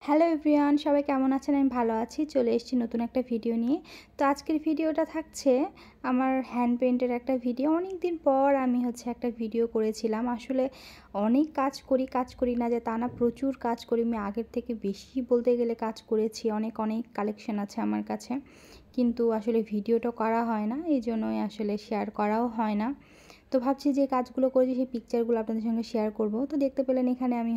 Hello everyone, সবাই কেমন আছেন? আমি ভালো আছি। চলে এসেছি নতুন একটা ভিডিও নিয়ে। তো আজকের ভিডিওটা থাকছে আমার হ্যান্ড পেইন্টের একটা ভিডিও। অনেক দিন পর আমি একটা ভিডিও করেছিলাম। আসলে অনেক কাজ করি না যে তা না, প্রচুর কাজ করি। আমি আগের থেকে বেশি বলতে গেলে কাজ করেছি। অনেক কালেকশন আছে আমার কাছে। কিন্তু আসলে ভিডিওটা করা হয় না। এইজন্যই আসলে শেয়ার করাও হয় না। তো ভাবছি যে কাজগুলো করেছি সেই পিকচারগুলো আপনাদের সঙ্গে শেয়ার করব। তো দেখতে পেলেন এখানে আমি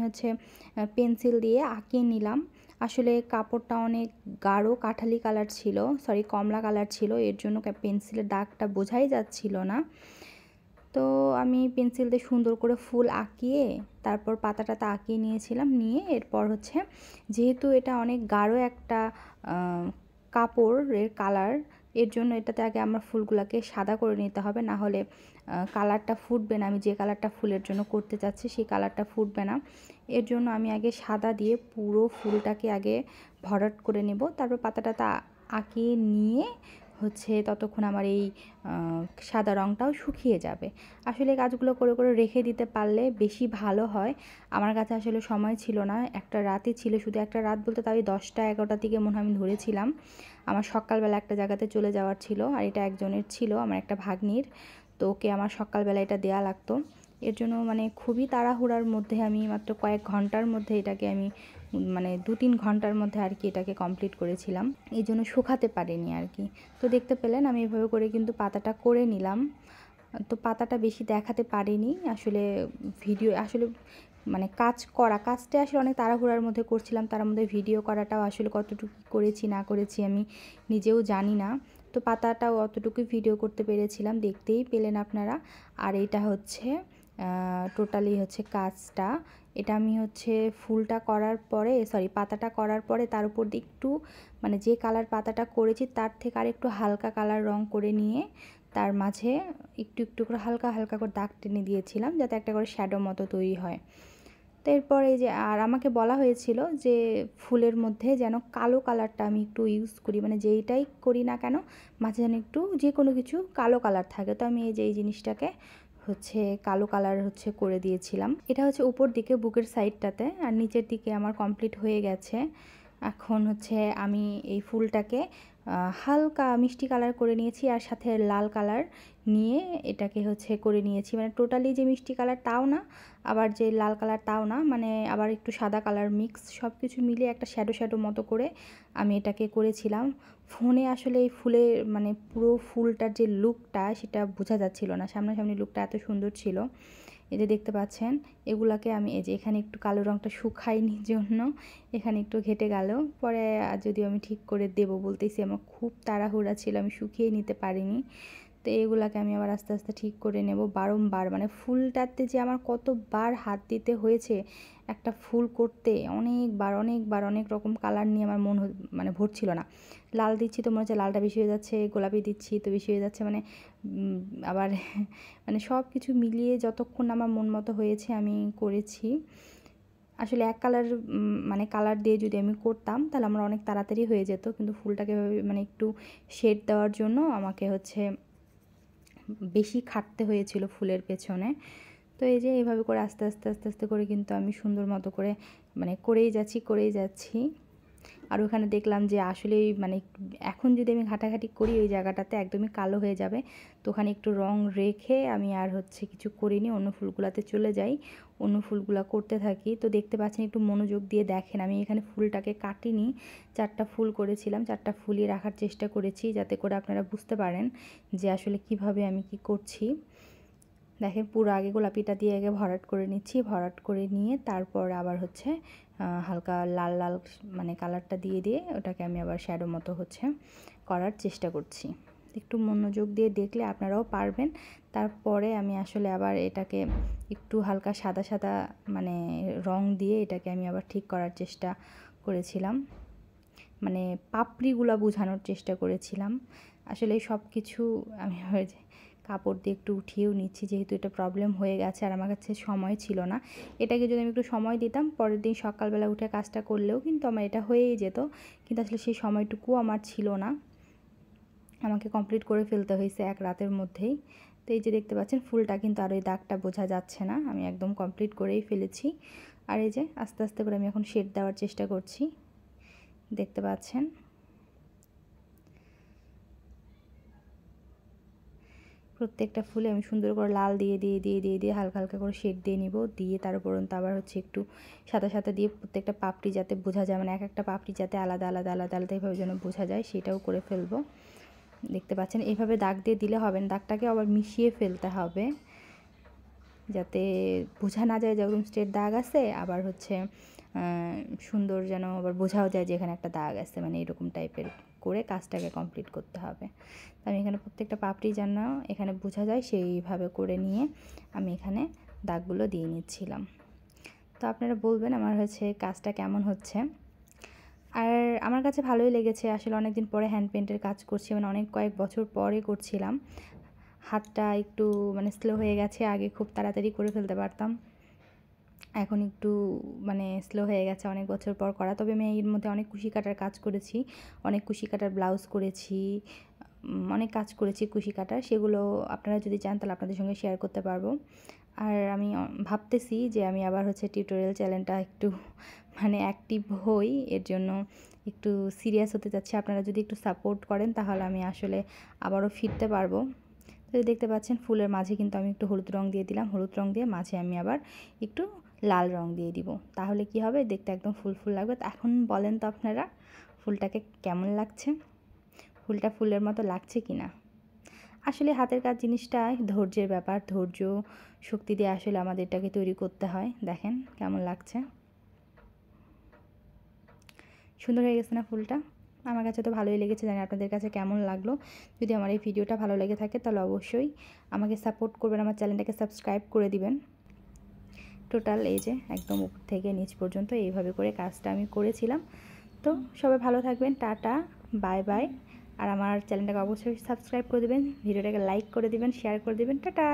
পেন্সিল দিয়ে আঁকিয়ে নিলাম। আসলে কাপড়টা অনেক গাঢ় কাঠালি কালার ছিল, সরি কমলা কালার ছিল, এর জন্য পেন্সিলের দাগটা বোঝাই যাচ্ছিল না। তো আমি পেন্সিল দিয়ে সুন্দর করে ফুল আঁকিয়ে তারপর পাতাটাতে আঁকিয়ে নিয়েছিলাম। নিয়ে এরপর যেহেতু এটা অনেক গাঢ় একটা কাপড়ের কালার, এর জন্য এটাতে আগে আমরা ফুলগুলোকে সাদা করে নিতে হবে, না হলে কালারটা ফুটবে না। আমি যে কালারটা ফুলের জন্য করতে চাচ্ছি সেই কালারটা ফুটবে না। এর জন্য আমি আগে সাদা দিয়ে পুরো ফুলটাকে আগে ভরাট করে নেব, তারপর পাতাটাতে আঁকিয়ে নিয়ে ততক্ষণ আমার এই সাদা রঙটাও শুকিয়ে যাবে। আসলে কাজগুলো করে করে রেখে দিতে পারলে বেশি ভালো হয়। আমার কাছে আসলে সময় ছিল না, একটা রাতই ছিল, শুধু একটা রাত বলতে তাই 10টা-11টার দিকে মনে হয় আমি ধরেছিলাম। আমার সকালবেলা একটা জায়গাতে চলে যাওয়ার ছিল, আর এটা একজনের ছিল, আমার একটা ভাগ্নির। তো ওকে আমার সকালবেলা এটা দেয়া লাগতো। এর জন্য খুবই তাড়াহুড়ার মধ্যে আমি মাত্র কয়েক ঘন্টার মধ্যে এটাকে আমি 2-3 ঘন্টার মধ্যে আর কি এটাকে কমপ্লিট করেছিলাম। এই জন্য শুকাতে পারিনি আর কি। তো দেখতে পেলেন আমি এভাবে করে কিন্তু পাতাটা করে নিলাম। তো পাতাটা বেশি দেখাতে পারিনি আসলে, ভিডিও আসলে কাজটা আসলে অনেক তাড়াহুড়ার মধ্যে করছিলাম। তার মধ্যে ভিডিও করাটাও আসলে কতটুকু করেছি না করেছি আমি নিজেও জানি না। তো পাতাটাও অতটুকুই ভিডিও করতে পেরেছিলাম, দেখতেই পেলেন আপনারা। আর এটা টোটালি কাজটা। এটা আমি ফুলটা করার পরে, সরি পাতাটা করার পরে তার উপর দিয়ে একটু যে কালার পাতাটা করেছি তার থেকে আর একটু হালকা কালার রং করে নিয়ে তার মাঝে একটু একটু করে হালকা হালকা করে দাগ টেনে দিয়েছিলাম, যাতে একটা করে শ্যাডো মতো তৈরি হয়। তো এরপর আর আমাকে বলা হয়েছিল যে ফুলের মধ্যে যেন কালো কালারটা আমি একটু ইউজ করি, যেইটাই করি না কেন মাঝে যেন একটু যে কোনো কিছু কালো কালার থাকে। তো আমি এই জিনিসটাকে কালো কালার করে দিয়েছিলাম। এটা উপর দিকে বুকের সাইডটাতে, আর নিচের দিকে আমার কমপ্লিট হয়ে গেছে। এখন আমি এই ফুলটাকে হালকা মিষ্টি কালার করে নিয়েছি, আর সাথে লাল কালার নিয়ে এটাকে করে নিয়েছি। টোটালি যে মিষ্টি কালার তাও না, আবার যে লাল কালার তাও না, আবার একটু সাদা কালার মিক্স, সব কিছু মিলিয়ে একটা শ্যাডো শ্যাডো মতো করে আমি এটাকে করেছিলাম। ফোনে আসলে এই ফুলের পুরো ফুলটার যে লুকটা সেটা বোঝা যাচ্ছিল না, সামনাসামনি লুকটা এত সুন্দর ছিল। এই যে দেখতে পাচ্ছেন, এগুলাকে আমি এই যে এখানে একটু কালো রঙটা শুকায়নি জন্য এখানে একটু ঘেটে গেল, পরে যদিও আমি ঠিক করে দেবো বলতেছি, আমার খুব তাড়াহুড়া ছিল, আমি শুকিয়ে নিতে পারিনি। তো এগুলাকে আমি আবার আস্তে আস্তে ঠিক করে নেব বারংবার। ফুলটাতে যে আমার কতবার হাত দিতে হয়েছে একটা ফুল করতে, অনেকবার অনেকবার অনেক রকম কালার নিয়ে আমার মন ভরছিল না। লাল দিচ্ছি তো মনে হচ্ছে লালটা বেশি হয়ে যাচ্ছে, গোলাপি দিচ্ছি তো বেশি হয়ে যাচ্ছে, আবার সব কিছু মিলিয়ে যতক্ষণ আমার মন মতো হয়েছে আমি করেছি। আসলে এক কালার কালার দিয়ে যদি আমি করতাম তাহলে আমার অনেক তাড়াতাড়ি হয়ে যেত, কিন্তু ফুলটাকে একটু শেড দেওয়ার জন্য আমাকে বেশি খাটতে হয়েছিল ফুলের পেছনে। তো এই যে এইভাবে করে আস্তে আস্তে আস্তে আস্তে করে কিন্তু আমি সুন্দর মতো করে করেই যাচ্ছি। আর ওখানে দেখলাম যে আসলেই এখন যদি আমি ঘাটাঘাটি করি ওই জায়গাটাতে একদমই কালো হয়ে যাবে। তো ওখানে একটু রং রেখে আমি আর কিছু করিনি, অন্য ফুলগুলাতে চলে যাই, অন্য ফুলগুলা করতে থাকি। তো দেখতে পাচ্ছেন, একটু মনোযোগ দিয়ে দেখেন, আমি এখানে ফুলটাকে কাটিনি, 4টা ফুল করেছিলাম, 4টা ফুলই রাখার চেষ্টা করেছি যাতে করে আপনারা বুঝতে পারেন যে আসলে কিভাবে আমি কি করছি। দেখেন পুরো আগে গোলাপিটা দিয়ে আগে ভরাট করে নিচ্ছি, ভরাট করে নিয়ে তারপর আবার হালকা লাল লাল কালারটা দিয়ে ওটাকে আমি আবার শ্যাডো মতো করার চেষ্টা করছি। একটু মনোযোগ দিয়ে দেখলে আপনারাও পারবেন। তারপরে আমি আসলে আবার এটাকে একটু হালকা সাদা সাদা রং দিয়ে এটাকে আমি আবার ঠিক করার চেষ্টা করেছিলাম, পাপড়িগুলো বোঝানোর চেষ্টা করেছিলাম। আসলে সব কিছু আমি কাপড় দিয়ে একটু উঠিয়েও নিচ্ছি, যেহেতু এটা প্রবলেম হয়ে গেছে আর আমার কাছে সময় ছিল না। এটাকে যদি আমি একটু সময় দিতাম, পরের দিন সকালবেলা উঠে কাজটা করলেও কিন্তু আমার এটা হয়েই যেত, কিন্তু আসলে সেই সময়টুকুও আমার ছিল না, আমাকে কমপ্লিট করে ফেলতে হয়েছে এক রাতের মধ্যেই। তো এই যে দেখতে পাচ্ছেন ফুলটা কিন্তু আর ওই দাগটা বোঝা যাচ্ছে না, আমি একদম কমপ্লিট করেই ফেলেছি। আর এই যে আস্তে আস্তে করে আমি এখন শেড দেওয়ার চেষ্টা করছি, দেখতে পাচ্ছেন। প্রত্যেকটা ফুলে আমি সুন্দর করে লাল দিয়ে হালকা হালকা করে শেড দিয়ে নিব, দিয়ে তার উপরন্ত আবার হচ্ছে একটু সাদা সাদা দিয়ে প্রত্যেকটা পাপড়ি যাতে বোঝা যায়, মানে এক একটা পাপড়ি যাতে আলাদা আলাদা আলাদা আলাদা এইভাবে যেন বোঝা যায় সেটাও করে ফেলবো। দেখতে পাচ্ছেন এইভাবে দাগ দিয়ে দিলে হবে না, দাগটাকে আবার মিশিয়ে ফেলতে হবে যাতে বোঝা না যায় যে একদম স্ট্রেট দাগ আছে, আবার হচ্ছে সুন্দর যেন আবার বোঝাও যায় যে এখানে একটা দাগ আছে, মানে এরকম টাইপের করে কাজটাকে কমপ্লিট করতে হবে। তো আমি এখানে প্রত্যেকটা পাপড়ি যেন এখানে বোঝা যায় সেইভাবে করে নিয়ে আমি এখানে দাগগুলো দিয়ে নিচ্ছিলাম। তো আপনারা বলবেন আমার হচ্ছে কাজটা কেমন হচ্ছে। আর আমার কাছে ভালোই লেগেছে, আসলে অনেক দিন পরে হ্যান্ড পেইন্টের কাজ করছি, মানে অনেক কয়েক বছর পরে করছিলাম। হাতটা একটু মানে স্লো হয়ে গেছে, আগে খুব তাড়াতাড়ি করে ফেলতে পারতাম, এখন একটু মানে স্লো হয়ে গেছে অনেক বছর পর করা। তবে আমি এর মধ্যে অনেক কুশি কাটার কাজ করেছি, অনেক কুশি কাটার ব্লাউজ করেছি, অনেক কাজ করেছি কুশি কাটার, সেগুলো আপনারা যদি চান তাহলে আপনাদের সঙ্গে শেয়ার করতে পারবো। আর আমি ভাবতেছি যে আমি আবার হচ্ছে টিউটোরিয়াল চ্যানেলটা একটু মানে অ্যাক্টিভ হই, এর জন্য একটু সিরিয়াস হতে চাচ্ছি। আপনারা যদি একটু সাপোর্ট করেন তাহলে আমি আসলে আবারও ফিরতে পারবো। তো দেখতে পাচ্ছেন ফুলের মাঝে কিন্তু আমি একটু হলুদ রং দিয়ে দিলাম, হলুদ রং দিয়ে মাঝে আমি আবার একটু লাল রং দিয়ে দিব, তাহলে কি হবে দেখতে একদম ফুল ফুল লাগবে। তো এখন বলেন তো আপনারা ফুলটাকে কেমন লাগছে, ফুলটা ফুলের মতো লাগছে কি না। আসলে হাতের কাজ জিনিসটা ধৈর্যের ব্যাপার, ধৈর্য শক্তি দিয়ে আসলে আমাদের এটাকে তৈরি করতে হয়। দেখেন কেমন লাগছে, সুন্দর হয়ে গেছে না ফুলটা? আমার কাছে তো ভালোই লেগেছে, জানি আপনাদের কাছে কেমন লাগলো। যদি আমার এই ভিডিওটা ভালো লেগে থাকে তাহলে অবশ্যই আমাকে সাপোর্ট করবেন, আমার চ্যানেলটাকে সাবস্ক্রাইব করে দিবেন। টোটাল এই যে একদম উপর থেকে নিচ পর্যন্ত এইভাবে করে কাজটা আমি করেছিলাম। তো সবাই ভালো থাকবেন, টাটা, বাই বাই। আর আমার চ্যানেলটাকে অবশ্যই সাবস্ক্রাইব করে দেবেন, ভিডিওটাকে লাইক করে দিবেন, শেয়ার করে দিবেন, টাটা।